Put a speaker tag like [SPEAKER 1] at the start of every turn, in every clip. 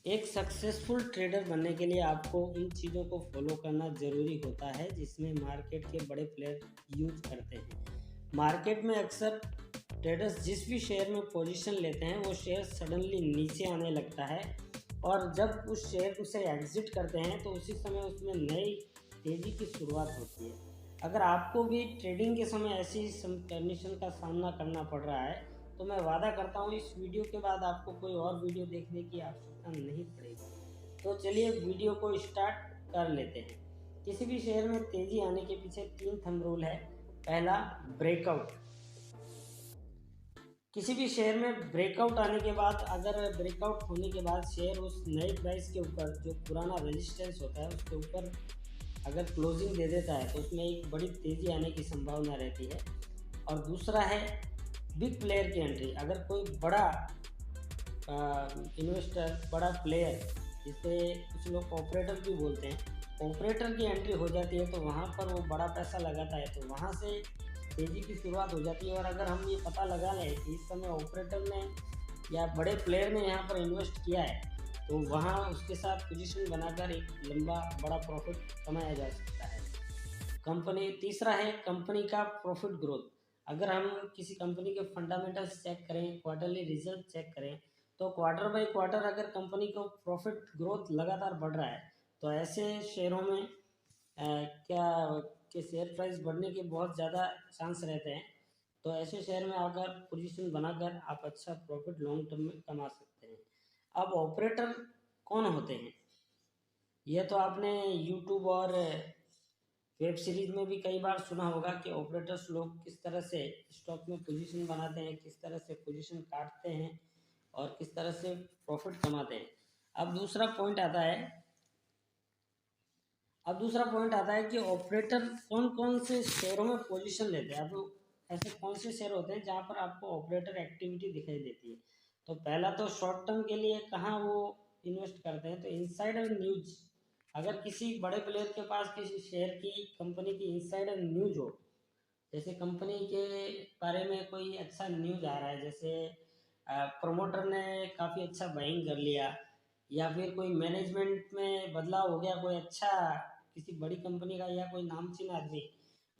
[SPEAKER 1] एक successful trader बनने के लिए आपको उन चीज़ों को फॉलो करना ज़रूरी होता है जिसमें मार्केट के बड़े प्लेयर यूज करते हैं। मार्केट में अक्सर ट्रेडर्स जिस भी शेयर में पोजीशन लेते हैं वो शेयर सडनली नीचे आने लगता है और जब उस शेयर से एग्जिट करते हैं तो उसी समय उसमें नई तेज़ी की शुरुआत होती है। अगर आपको भी ट्रेडिंग के समय ऐसी कंडीशन का सामना करना पड़ रहा है तो मैं वादा करता हूँ इस वीडियो के बाद आपको कोई और वीडियो देखने की आवश्यकता नहीं पड़ेगी। तो चलिए वीडियो को स्टार्ट कर लेते हैं। किसी भी शेयर में तेजी आने के पीछे 3 थंब रूल है। पहला, ब्रेकआउट। किसी भी शेयर में ब्रेकआउट आने के बाद, अगर ब्रेकआउट होने के बाद शेयर उस नए प्राइस के ऊपर जो पुराना रेजिस्टेंस होता है उसके ऊपर अगर क्लोजिंग दे देता है तो उसमें एक बड़ी तेज़ी आने की संभावना रहती है। और दूसरा है बिग प्लेयर की एंट्री। अगर कोई बड़ा इन्वेस्टर, बड़ा प्लेयर, जिसे कुछ लोग ऑपरेटर भी बोलते हैं, ऑपरेटर की एंट्री हो जाती है तो वहाँ पर वो बड़ा पैसा लगाता है तो वहाँ से तेज़ी की शुरुआत हो जाती है। और अगर हम ये पता लगा लें कि इस समय ऑपरेटर ने या बड़े प्लेयर ने यहाँ पर इन्वेस्ट किया है तो वहाँ उसके साथ पोजीशन बनाकर एक लंबा बड़ा प्रॉफिट कमाया जा सकता है। कंपनी तीसरा है कंपनी का प्रॉफिट ग्रोथ। अगर हम किसी कंपनी के फंडामेंटल्स चेक करें, क्वार्टरली रिजल्ट चेक करें, तो क्वार्टर बाय क्वार्टर अगर कंपनी को प्रॉफिट ग्रोथ लगातार बढ़ रहा है तो ऐसे शेयरों में क्या के शेयर प्राइस बढ़ने के बहुत ज़्यादा चांस रहते हैं। तो ऐसे शेयर में अगर पोजीशन बनाकर आप अच्छा प्रॉफिट लॉन्ग टर्म में कमा सकते हैं। अब ऑपरेटर कौन होते हैं? यह तो आपने यूट्यूब और वेब सीरीज में भी कई बार सुना होगा कि ऑपरेटर्स लोग किस तरह से स्टॉक में पोजीशन बनाते हैं, किस तरह से पोजीशन काटते हैं और किस तरह से प्रॉफिट कमाते हैं। अब दूसरा पॉइंट आता है कि ऑपरेटर कौन कौन से शेयरों में पोजीशन लेते हैं। अब ऐसे कौन से शेयर होते हैं जहाँ पर आपको ऑपरेटर एक्टिविटी दिखाई देती है। तो पहला तो शॉर्ट टर्म के लिए कहाँ वो इन्वेस्ट करते हैं, तो इनसाइडर न्यूज। अगर किसी बड़े प्लेयर के पास किसी शेयर की, कंपनी की इनसाइडर न्यूज हो, जैसे कंपनी के बारे में कोई अच्छा न्यूज आ रहा है, जैसे प्रमोटर ने काफ़ी अच्छा बाइंग कर लिया या फिर कोई मैनेजमेंट में बदलाव हो गया, कोई अच्छा किसी बड़ी कंपनी का या कोई नामचीन आदमी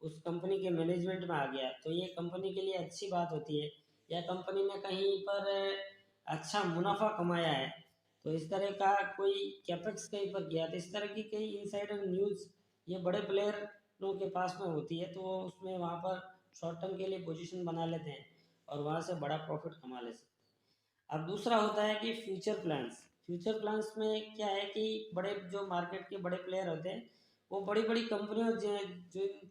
[SPEAKER 1] उस कंपनी के मैनेजमेंट में आ गया तो ये कंपनी के लिए अच्छी बात होती है। या कंपनी ने कहीं पर अच्छा मुनाफा कमाया है तो इस तरह का कोई कैपेक्स कहीं पर गया तो इस तरह की कई इनसाइडर न्यूज़ ये बड़े प्लेयरों के पास में होती है तो वो उसमें वहाँ पर शॉर्ट टर्म के लिए पोजीशन बना लेते हैं और वहाँ से बड़ा प्रॉफिट कमा ले सकते हैं। अब दूसरा होता है कि फ्यूचर प्लान्स। फ्यूचर प्लान्स में क्या है कि बड़े जो मार्केट के बड़े प्लेयर होते हैं वो बड़ी बड़ी कंपनियों जो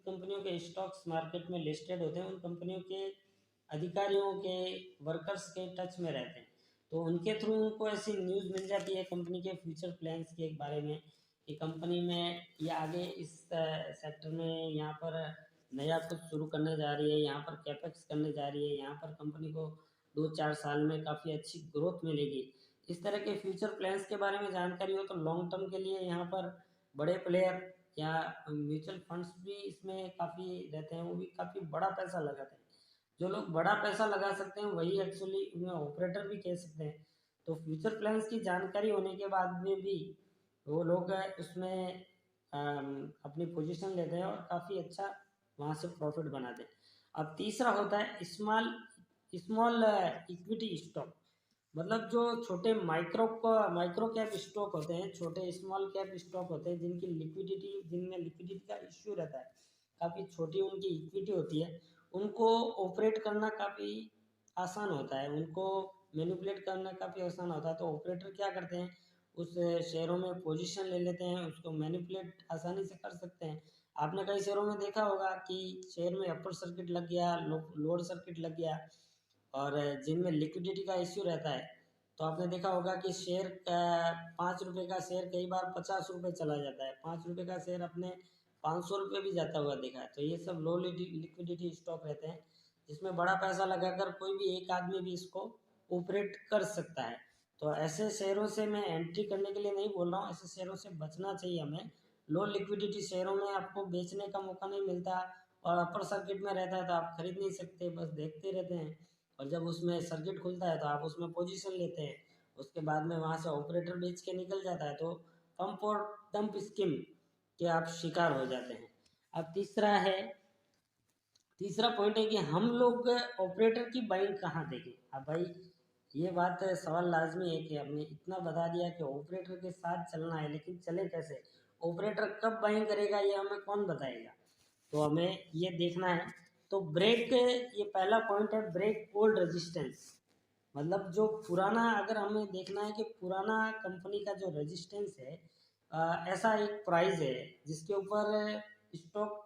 [SPEAKER 1] कंपनियों के स्टॉक्स मार्केट में लिस्टेड होते हैं उन कंपनियों के अधिकारियों के, वर्कर्स के टच में रहते हैं तो उनके थ्रू उनको ऐसी न्यूज़ मिल जाती है कंपनी के फ्यूचर प्लान्स के बारे में कि कंपनी में ये आगे इस सेक्टर में यहाँ पर नया कुछ शुरू करने जा रही है, यहाँ पर कैपेक्स करने जा रही है, यहाँ पर कंपनी को 2-4 साल में काफ़ी अच्छी ग्रोथ मिलेगी। इस तरह के फ्यूचर प्लान्स के बारे में जानकारी हो तो लॉन्ग टर्म के लिए यहाँ पर बड़े प्लेयर या म्यूचुअल फंड्स भी इसमें काफ़ी रहते हैं, वो भी काफ़ी बड़ा पैसा लगाते हैं। जो लोग बड़ा पैसा लगा सकते हैं वही एक्चुअली उन्हें ऑपरेटर भी कह सकते हैं। तो फ्यूचर प्लान्स की जानकारी होने के बाद में भी वो लोग उसमें अपनी पोजीशन लेते हैं और काफ़ी अच्छा वहाँ से प्रॉफिट बनाते हैं। अब तीसरा होता है स्मॉल स्मॉल इक्विटी स्टॉक। मतलब जो छोटे माइक्रो कैप स्टॉक होते हैं, छोटे स्मॉल कैप स्टॉक होते हैं जिनमें लिक्विडिटी का इश्यू रहता है, काफ़ी छोटी उनकी इक्विटी होती है, उनको ऑपरेट करना काफ़ी आसान होता है, उनको मैनिपुलेट करना काफ़ी आसान होता है। तो ऑपरेटर क्या करते हैं, उस शेयरों में पोजीशन ले लेते हैं, उसको मैनिपुलेट आसानी से कर सकते हैं। आपने कई शेयरों में देखा होगा कि शेयर में अपर सर्किट लग गया, लोअर सर्किट लग गया और जिनमें लिक्विडिटी का इश्यू रहता है तो आपने देखा होगा कि शेयर का 5 रुपये का शेयर कई बार 50 रुपये चला जाता है, 5 रुपये का शेयर अपने 500 रुपये भी जाता हुआ देखा है। तो ये सब लो लिक्विडिटी स्टॉक रहते हैं जिसमें बड़ा पैसा लगाकर कोई भी एक आदमी भी इसको ऑपरेट कर सकता है। तो ऐसे शेयरों से मैं एंट्री करने के लिए नहीं बोल रहा हूँ, ऐसे शेयरों से बचना चाहिए हमें। लो लिक्विडिटी शेयरों में आपको बेचने का मौका नहीं मिलता और अपर सर्किट में रहता है तो आप खरीद नहीं सकते, बस देखते रहते हैं। और जब उसमें सर्किट खुलता है तो आप उसमें पोजीशन लेते हैं उसके बाद में वहाँ से ऑपरेटर बेच के निकल जाता है, तो पंप और डंप स्कीम के आप शिकार हो जाते हैं। अब तीसरा पॉइंट है कि हम लोग ऑपरेटर की बाइंग कहाँ देखें। अब भाई ये बात सवाल लाजमी है कि हमने इतना बता दिया कि ऑपरेटर के साथ चलना है, लेकिन चले कैसे, ऑपरेटर कब बाइंग करेगा ये हमें कौन बताएगा, तो हमें ये देखना है। तो ब्रेक, ये पहला पॉइंट है, ब्रेक ओल्ड रेजिस्टेंस। मतलब जो पुराना, अगर हमें देखना है कि पुराना कंपनी का जो रेजिस्टेंस है, ऐसा एक प्राइस है जिसके ऊपर स्टॉक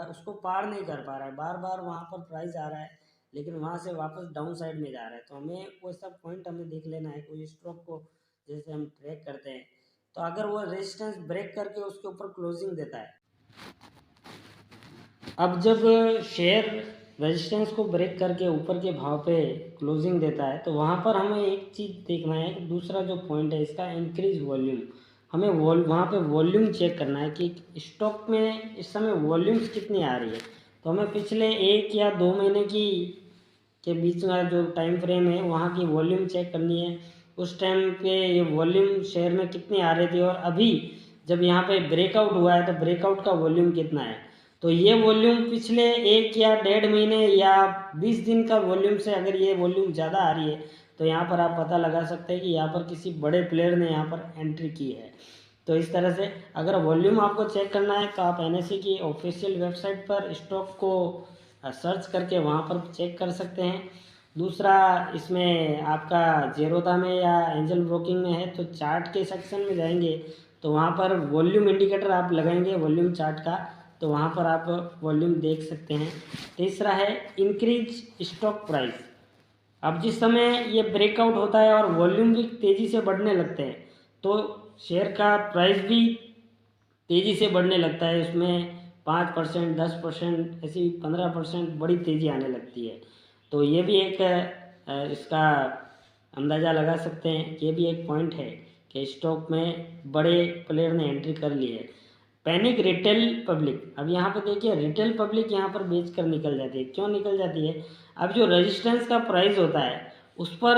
[SPEAKER 1] उसको पार नहीं कर पा रहा है, बार बार वहाँ पर प्राइस आ रहा है लेकिन वहाँ से वापस डाउन साइड में जा रहा है। तो हमें वो सब पॉइंट हमें देख लेना है, कोई स्टॉक को जैसे हम ट्रैक करते हैं, तो अगर वो रेजिस्टेंस ब्रेक करके उसके ऊपर क्लोजिंग देता है, अब जब शेयर रेजिस्टेंस को ब्रेक करके ऊपर के भाव पे क्लोजिंग देता है, तो वहाँ पर हमें एक चीज़ देखना है कि दूसरा जो पॉइंट है इसका, इंक्रीज वॉल्यूम। हमें वहाँ पे वॉल्यूम चेक करना है कि स्टॉक में इस समय वॉल्यूम्स कितनी आ रही है। तो हमें पिछले 1 या 2 महीने की के बीच में जो टाइम फ्रेम है वहाँ की वॉल्यूम चेक करनी है। उस टाइम पे ये वॉल्यूम शेयर में कितनी आ रही थी, और अभी जब यहाँ पे ब्रेकआउट हुआ है तो ब्रेकआउट का वॉल्यूम कितना है। तो ये वॉल्यूम पिछले 1 या 1.5 महीने या 20 दिन का वॉल्यूम से अगर ये वॉल्यूम ज़्यादा आ रही है, तो यहाँ पर आप पता लगा सकते हैं कि यहाँ पर किसी बड़े प्लेयर ने यहाँ पर एंट्री की है। तो इस तरह से अगर वॉल्यूम आपको चेक करना है तो आप NSE की ऑफिशियल वेबसाइट पर स्टॉक को सर्च करके वहाँ पर चेक कर सकते हैं। दूसरा, इसमें आपका जेरोधा में या एंजल ब्रोकिंग में है तो चार्ट के सेक्शन में जाएंगे तो वहाँ पर वॉल्यूम इंडिकेटर आप लगाएंगे वॉल्यूम चार्ट का, तो वहाँ पर आप वॉल्यूम देख सकते हैं। तीसरा है इंक्रीज स्टॉक प्राइस। अब जिस समय ये ब्रेकआउट होता है और वॉल्यूम भी तेज़ी से बढ़ने लगते हैं, तो शेयर का प्राइस भी तेज़ी से बढ़ने लगता है। इसमें 5%, 10%, ऐसी 15% बड़ी तेज़ी आने लगती है। तो ये भी एक इसका अंदाज़ा लगा सकते हैं कि ये भी एक पॉइंट है कि स्टॉक में बड़े प्लेयर ने एंट्री कर ली है। Panic retail public. अब यहाँ पे देखिए रिटेल पब्लिक यहाँ पर बेच कर निकल जाती है। क्यों निकल जाती है? अब जो रेजिस्टेंस का प्राइस होता है उस पर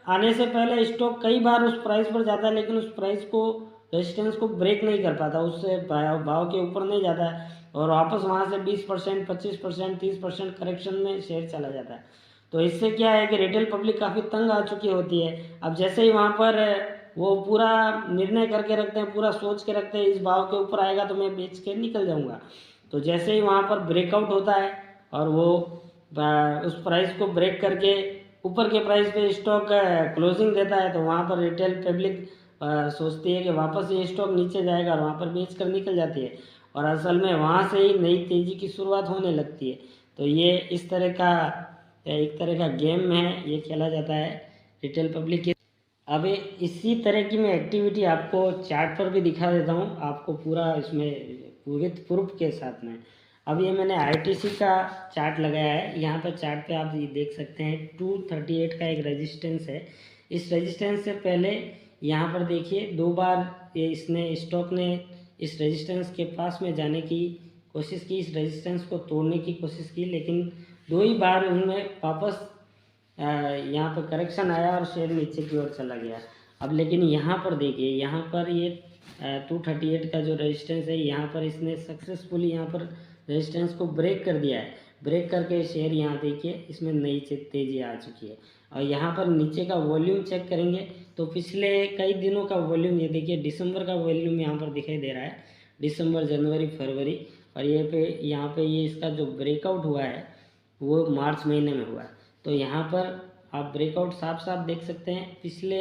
[SPEAKER 1] आने से पहले स्टॉक कई बार उस प्राइस पर जाता है, लेकिन उस प्राइस को, रेजिस्टेंस को ब्रेक नहीं कर पाता, उससे भाव के ऊपर नहीं जाता है और वापस वहाँ से 20%, 25%, 30% करेक्शन में शेयर चला जाता है। तो इससे क्या है कि रिटेल पब्लिक काफ़ी तंग आ चुकी होती है। अब जैसे ही वहाँ पर वो पूरा निर्णय करके रखते हैं, पूरा सोच के रखते हैं इस भाव के ऊपर आएगा तो मैं बेच के निकल जाऊँगा, तो जैसे ही वहाँ पर ब्रेकआउट होता है और वो उस प्राइस को ब्रेक करके ऊपर के प्राइस पे स्टॉक क्लोजिंग देता है, तो वहाँ पर रिटेल पब्लिक सोचती है कि वापस ये स्टॉक नीचे जाएगा और वहाँ पर बेच कर निकल जाती है, और असल में वहाँ से ही नई तेज़ी की शुरुआत होने लगती है। तो ये इस तरह का एक तरह का गेम है, ये खेला जाता है रिटेल पब्लिक के। अब इसी तरह की मैं एक्टिविटी आपको चार्ट पर भी दिखा देता हूँ, आपको पूरा इसमें पूरे प्रूफ के साथ में। अब ये मैंने ITC का चार्ट लगाया है, यहाँ पर चार्ट पे आप ये देख सकते हैं 238 का एक रेजिस्टेंस है। इस रेजिस्टेंस से पहले यहाँ पर देखिए 2 बार ये इसने स्टॉक ने इस रेजिस्टेंस के पास में जाने की कोशिश की, इस रेजिस्टेंस को तोड़ने की कोशिश की, लेकिन 2 ही बार उनमें वापस यहाँ पर करेक्शन आया और शेयर नीचे की ओर चला गया। अब लेकिन यहाँ पर देखिए, यहाँ पर ये 238 का जो रेजिस्टेंस है, यहाँ पर इसने सक्सेसफुली यहाँ पर रेजिस्टेंस को ब्रेक कर दिया है। ब्रेक करके शेयर यहाँ देखिए इसमें नई तेज़ी आ चुकी है। और यहाँ पर नीचे का वॉल्यूम चेक करेंगे तो पिछले कई दिनों का वॉल्यूम, ये देखिए दिसंबर का वॉल्यूम यहाँ पर दिखाई दे रहा है, दिसंबर, जनवरी, फरवरी, और यहाँ पे ये इसका जो ब्रेकआउट हुआ है वो मार्च महीने में हुआ है। तो यहाँ पर आप ब्रेकआउट साफ साफ देख सकते हैं। पिछले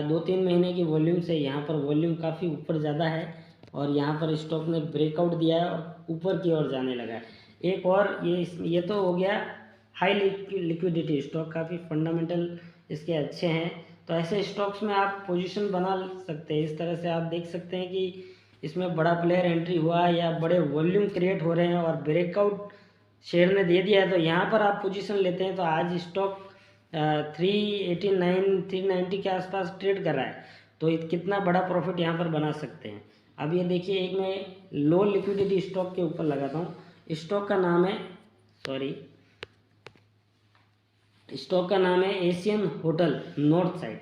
[SPEAKER 1] 2-3 महीने की वॉल्यूम से यहाँ पर वॉल्यूम काफ़ी ऊपर ज़्यादा है और यहाँ पर स्टॉक ने ब्रेकआउट दिया है और ऊपर की ओर जाने लगा है। एक और ये तो हो गया हाई लिक्विडिटी स्टॉक, काफ़ी फंडामेंटल इसके अच्छे हैं, तो ऐसे स्टॉक्स में आप पोजीशन बना सकते हैं। इस तरह से आप देख सकते हैं कि इसमें बड़ा प्लेयर एंट्री हुआ या बड़े वॉल्यूम क्रिएट हो रहे हैं और ब्रेकआउट शेयर ने दे दिया है, तो यहाँ पर आप पोजीशन लेते हैं तो आज स्टॉक 389, 390 के आसपास ट्रेड कर रहा है, तो कितना बड़ा प्रॉफिट यहाँ पर बना सकते हैं। अब ये देखिए, एक मैं लो लिक्विडिटी स्टॉक के ऊपर लगाता हूँ। स्टॉक का नाम है एशियन होटल नॉर्थ साइड।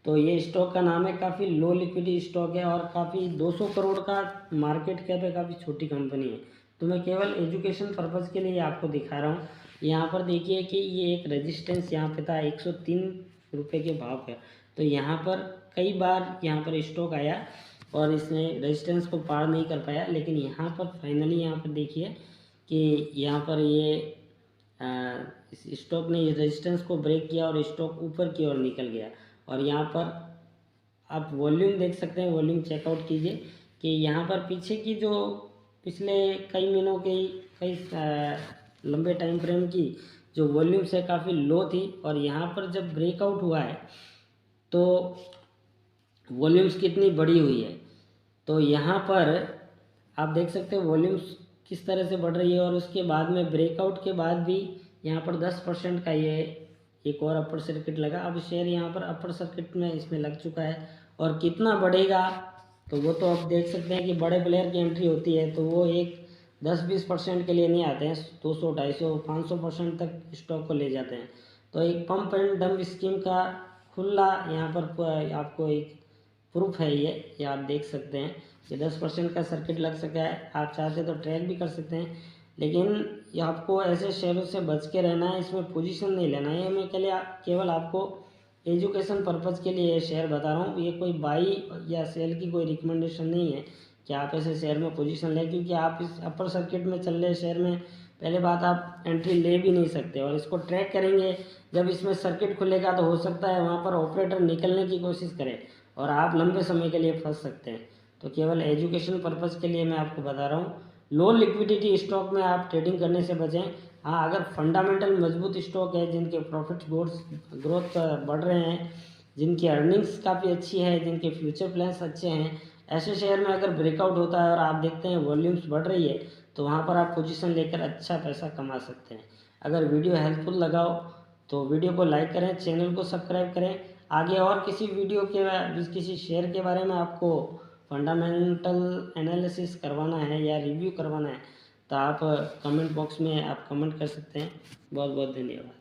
[SPEAKER 1] तो ये स्टॉक का नाम है, काफ़ी लो लिक्विडिटी स्टॉक है और काफ़ी 200 करोड़ का मार्केट कैप है, काफ़ी छोटी कंपनी है। तो मैं केवल एजुकेशन पर्पज़ के लिए आपको दिखा रहा हूँ। यहाँ पर देखिए कि ये एक रेजिस्टेंस यहाँ पे था 103 रुपये के भाव पे। तो यहाँ पर कई बार यहाँ पर स्टॉक आया और इसने रेजिस्टेंस को पार नहीं कर पाया, लेकिन यहाँ पर फाइनली यहाँ पर देखिए कि यहाँ पर ये इस स्टॉक ने रेजिस्टेंस को ब्रेक किया और स्टॉक ऊपर की ओर निकल गया। और यहाँ पर आप वॉल्यूम देख सकते हैं, वॉल्यूम चेकआउट कीजिए कि यहाँ पर पीछे की जो पिछले कई महीनों की कई लंबे टाइम फ्रेम की जो वॉल्यूम्स है काफ़ी लो थी, और यहाँ पर जब ब्रेकआउट हुआ है तो वॉल्यूम्स कितनी बड़ी हुई है। तो यहाँ पर आप देख सकते हैं वॉल्यूम्स किस तरह से बढ़ रही है, और उसके बाद में ब्रेकआउट के बाद भी यहाँ पर 10% का ये एक और अपर सर्किट लगा। अब शेयर यहाँ पर अपर सर्किट में इसमें लग चुका है, और कितना बढ़ेगा तो वो तो आप देख सकते हैं कि बड़े प्लेयर की एंट्री होती है तो वो एक 10-20% के लिए नहीं आते हैं, 200, 250, 500% तक स्टॉक को ले जाते हैं। तो एक पंप एंड डंप स्कीम का खुला यहाँ पर आपको एक प्रूफ है, ये आप देख सकते हैं कि 10% का सर्किट लग सका है। आप चाहते तो ट्रैक भी कर सकते हैं, लेकिन ये आपको ऐसे शेयरों से बच के रहना है, इसमें पोजीशन नहीं लेना है। मैं केवल आपको एजुकेशन पर्पज़ के लिए ये शेयर बता रहा हूँ। ये कोई बाई या सेल की कोई रिकमेंडेशन नहीं है कि आप ऐसे शेयर में पोजीशन लें, क्योंकि आप इस अपर सर्किट में चल रहे शेयर में पहले बात आप एंट्री ले भी नहीं सकते, और इसको ट्रैक करेंगे जब इसमें सर्किट खुलेगा तो हो सकता है वहाँ पर ऑपरेटर निकलने की कोशिश करे और आप लंबे समय के लिए फंस सकते हैं। तो केवल एजुकेशन पर्पज़ के लिए मैं आपको बता रहा हूँ। लो लिक्विडिटी स्टॉक में आप ट्रेडिंग करने से बचें। हाँ, अगर फंडामेंटल मजबूत स्टॉक है, जिनके प्रॉफिट ग्रोथ बढ़ रहे हैं, जिनकी अर्निंग्स काफ़ी अच्छी है, जिनके फ्यूचर प्लान्स अच्छे हैं, ऐसे शेयर में अगर ब्रेकआउट होता है और आप देखते हैं वॉल्यूम्स बढ़ रही है, तो वहाँ पर आप पोजीशन लेकर अच्छा पैसा कमा सकते हैं। अगर वीडियो हेल्पफुल लगा हो तो वीडियो को लाइक करें, चैनल को सब्सक्राइब करें। आगे और किसी वीडियो के किसी शेयर के बारे में आपको फंडामेंटल एनालिसिस करवाना है या रिव्यू करवाना है तो आप कमेंट बॉक्स में आप कमेंट कर सकते हैं। बहुत बहुत धन्यवाद।